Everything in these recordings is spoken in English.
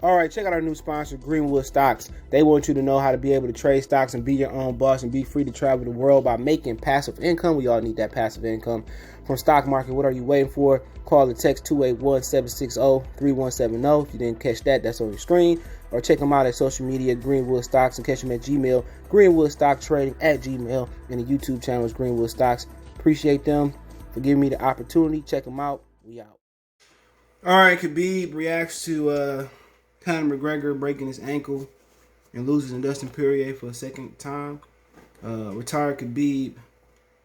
All right, check out our new sponsor, Greenwood Stocks. They want you to know how to be able to trade stocks and be your own boss and be free to travel the world by making passive income. We all need that passive income from stock market. What are you waiting for? Call or text 281-760-3170. If you didn't catch that, that's on your screen. Or check them out at social media, Greenwood Stocks, and catch them at Gmail, greenwoodstocktrading at Gmail, and the YouTube channel is Greenwood Stocks. Appreciate them for giving me the opportunity. Check them out. We out. All right, Khabib reacts to Conor McGregor breaking his ankle and losing to Dustin Poirier for a second time. Retired Khabib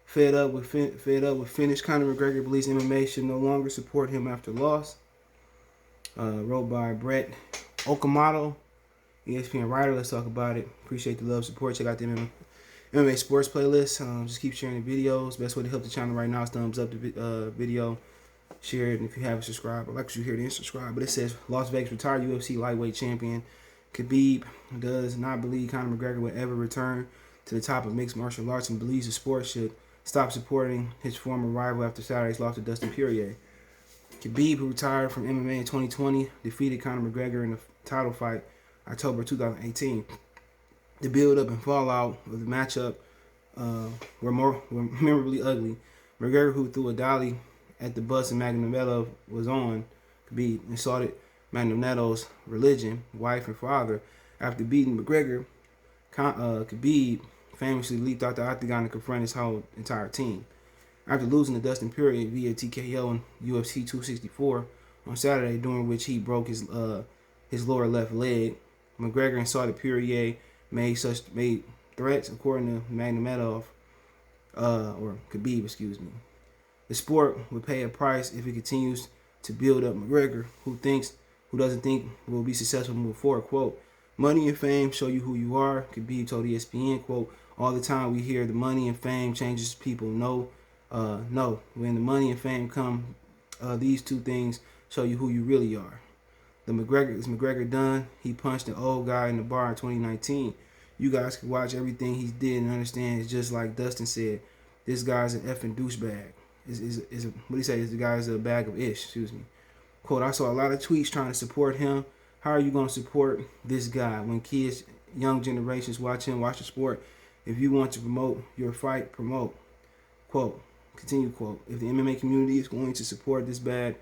fed up with finish. Conor McGregor believes MMA should no longer support him after loss. Wrote by Brett Okamoto, ESPN writer. Let's talk about it. Appreciate the love, support. Check out the MMA sports playlist. Just keep sharing the videos. Best way to help the channel right now is thumbs up the video. Share it, and if you haven't subscribed, I'd like you to hear it and subscribe. But it says Las Vegas retired UFC lightweight champion Khabib does not believe Conor McGregor will ever return to the top of mixed martial arts and believes the sport should stop supporting his former rival after Saturday's loss to Dustin Poirier. Khabib, who retired from MMA in 2020, defeated Conor McGregor in a title fight October 2018. The build-up and fallout of the matchup were memorably ugly. McGregor, who threw a dolly at the bus and Nurmagomedov was on, Khabib insulted Nurmagomedov's religion, wife, and father. After beating McGregor, Khabib famously leaped out the octagon to confront his whole entire team. After losing to Dustin Poirier via TKO in UFC 264 on Saturday, during which he broke his lower left leg, McGregor insulted Poirier, made threats, according to Nurmagomedov, or Khabib, excuse me. The sport would pay a price if it continues to build up McGregor, who doesn't think will be successful moving forward. Quote, money and fame show you who you are, Khabib told ESPN. Quote, all the time we hear the money and fame changes people. No. When the money and fame come, these two things show you who you really are. Is McGregor done? He punched an old guy in the bar in 2019. You guys can watch everything he did and understand. It's just like Dustin said, this guy's an effing douchebag. What do you say? Is the guy's a bag of ish? Excuse me. Quote, I saw a lot of tweets trying to support him. How are you going to support this guy when kids, young generations watch him, watch the sport? If you want to promote your fight, promote. Quote, continue quote, if the MMA community is going to support this bad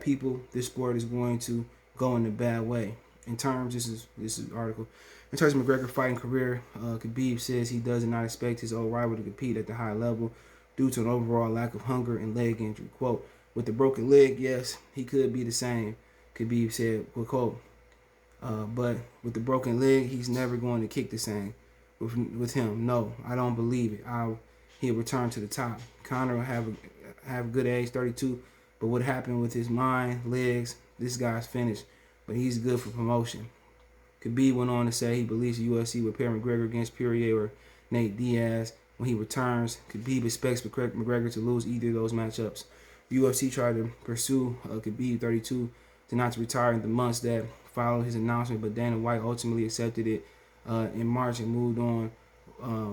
people, this sport is going to go in a bad way. This is article. In terms of McGregor's fighting career, Khabib says he does not expect his old rival to compete at the high level due to an overall lack of hunger and leg injury. Quote, with the broken leg, yes, he could be the same, Khabib said, quote, but with the broken leg, he's never going to kick the same. With him, no, I don't believe it. He'll return to the top. Conor will have a good age, 32, but what happened with his mind, legs, this guy's finished, but he's good for promotion. Khabib went on to say he believes the UFC will pair McGregor against Poirier or Nate Diaz. When he returns, Khabib expects McGregor to lose either of those matchups. UFC tried to pursue Khabib, 32, to not to retire in the months that followed his announcement, but Dana White ultimately accepted it in March and moved on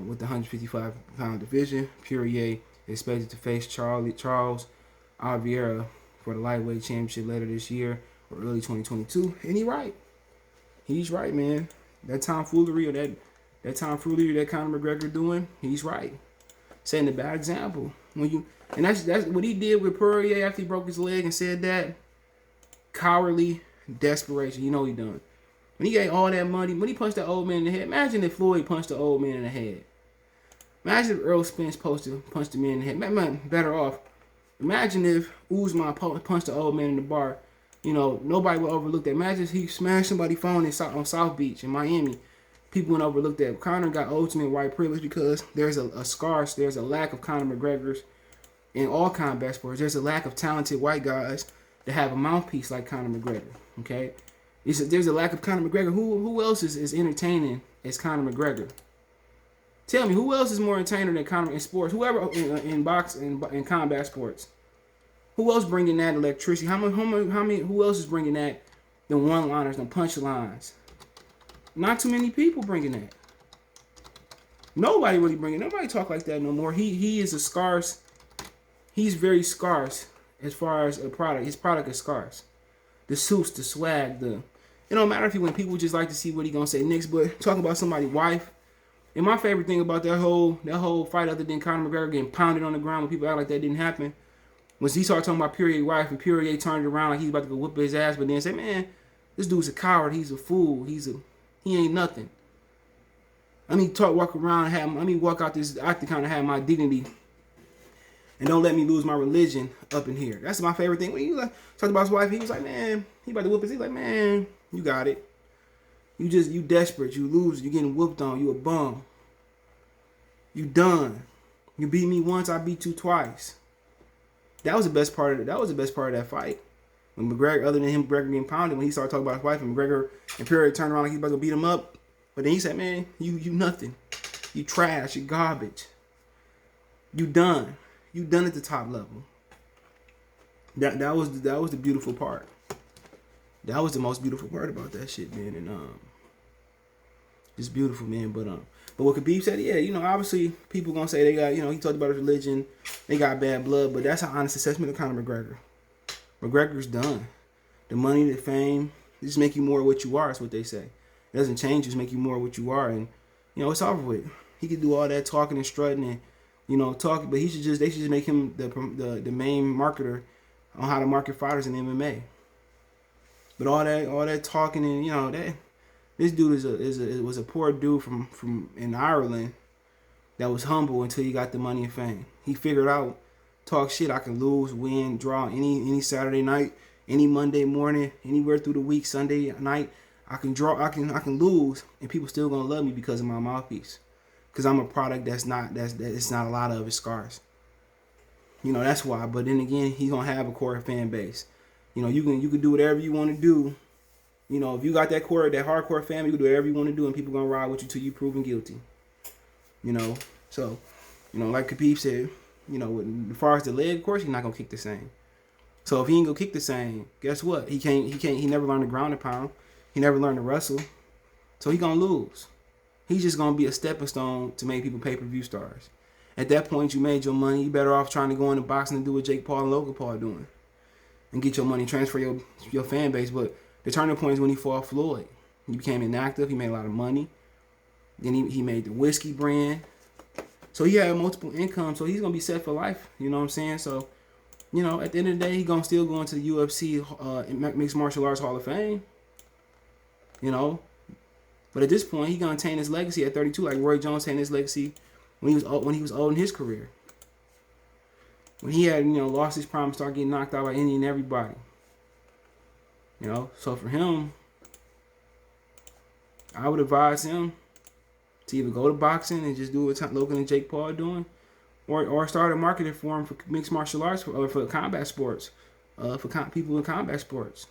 with the 155-pound division. Poirier is expected to face Charles Oliveira for the lightweight championship later this year or early 2022. And he's right. He's right, man. That tomfoolery or that Conor McGregor doing, he's right. Setting a bad example. That's what he did with Poirier after he broke his leg and said that. Cowardly desperation. You know he done. When he gave all that money, when he punched that old man in the head, imagine if Floyd punched the old man in the head. Imagine if Earl Spence punched the man in the head. Man, better off. Imagine if Usman punched the old man in the bar. Nobody would overlook that. Imagine if he smashed somebody's phone on South Beach in Miami. People wouldn't overlook that. Conor got ultimate white privilege because there's a lack of Conor McGregors in all combat sports. There's a lack of talented white guys that have a mouthpiece like Conor McGregor. Okay, there's a lack of Conor McGregor. Who else is entertaining as Conor McGregor? Tell me, who else is more entertaining than Conor in sports? Whoever in boxing in combat sports. Who else bringing that electricity? Who else is bringing that? The one-liners, the punchlines. Not too many people bringing that. Nobody really bringing. Nobody talk like that no more. He is a scarce. He's very scarce as far as a product. His product is scarce. The suits, the swag, it it don't matter if he win. People just like to see what he gonna say next. But talking about somebody's wife, and my favorite thing about that whole fight, other than Conor McGregor getting pounded on the ground when people act like that didn't happen, was he started talking about Poirier's wife, and Poirier turned around like he's about to go whip his ass, but then said, "Man, this dude's a coward. He's a fool. He ain't nothing. Let me walk out this octagon and have my dignity, and don't let me lose my religion up in here." That's my favorite thing. When you talked about his wife, he was like, "Man, he about to whoop his." He's like, "Man, you got it. You desperate. You lose. You getting whooped on. You a bum. You done. You beat me once. I beat you twice." That was the best part of it. That was the best part of that fight. When McGregor, other than him, McGregor getting pounded, when he started talking about his wife, and McGregor and Poirier turned around like he was about to beat him up, but then he said, "Man, you nothing. You trash. You garbage. You done. You done at the top level." That was the beautiful part. That was the most beautiful part about that shit, man. And just beautiful, man. But what Khabib said, yeah, obviously people gonna say they got, he talked about his religion, they got bad blood, but that's an honest assessment of Conor McGregor. McGregor's done. The money, the fame, they just make you more what you are. Is what they say. It doesn't change, just make you more what you are, and it's over with. He could do all that talking and strutting and talking, but they should just make him the main marketer on how to market fighters in MMA. But all that talking and that this dude was a poor dude from in Ireland that was humble until he got the money and fame. He figured out, talk shit, I can lose, win, draw any Saturday night, any Monday morning, anywhere through the week, Sunday night. I can draw, I can lose, and people still gonna love me because of my mouthpiece. Because I'm a product it's not a lot of it's scarce. That's why. But then again, he's gonna have a core fan base. You can do whatever you want to do. If you got that hardcore family, you can do whatever you want to do, and people gonna ride with you till you proven guilty. So, like Khabib said, as far as the leg, of course, he's not gonna kick the same. So if he ain't gonna kick the same, guess what? He never learned to ground and pound. He never learned to wrestle. So he gonna lose. He's just gonna be a stepping stone to make people pay-per-view stars. At that point, you made your money. You better off trying to go into boxing and do what Jake Paul and Logan Paul are doing, and get your money, transfer your fan base. But the turning point is when he fought Floyd. He became inactive. He made a lot of money. Then he made the whiskey brand. So he had multiple income. So he's going to be set for life. You know what I'm saying? So, at the end of the day, he's going to still go into the UFC Mixed Martial Arts Hall of Fame. But at this point, he's going to attain his legacy at 32, like Roy Jones attained his legacy when he was old in his career. When he had, lost his prime, started getting knocked out by any and everybody. So for him, I would advise him to either go to boxing and just do what Logan and Jake Paul are doing, or start a marketing for him for mixed martial arts or for combat sports, for people in combat sports.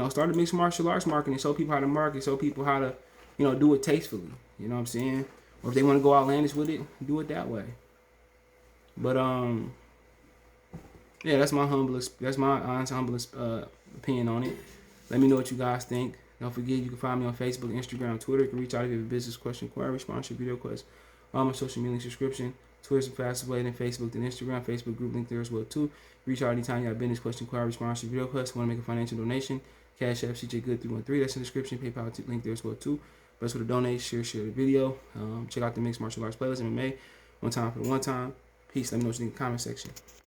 Start a mixed martial arts marketing, show people how to market, show people how to, do it tastefully. You know what I'm saying? Or if they want to go outlandish with it, do it that way. But yeah, that's my honest, humblest opinion on it. Let me know what you guys think. Don't forget, you can find me on Facebook, Instagram, Twitter. You can reach out if you have a business question, inquiry, sponsorship, video request. All my social media subscription. Twitter's the fastest way than Facebook than Instagram. Facebook group link there as well too. Reach out anytime you have business question, inquiry, sponsorship, video request. Want to make a financial donation? Cash App, CJ Good 313. That's in the description. PayPal link there as well too. Best way to donate, share the video. Check out the Mixed Martial Arts playlist MMA. One time for the one time. Peace. Let me know what you think in the comment section.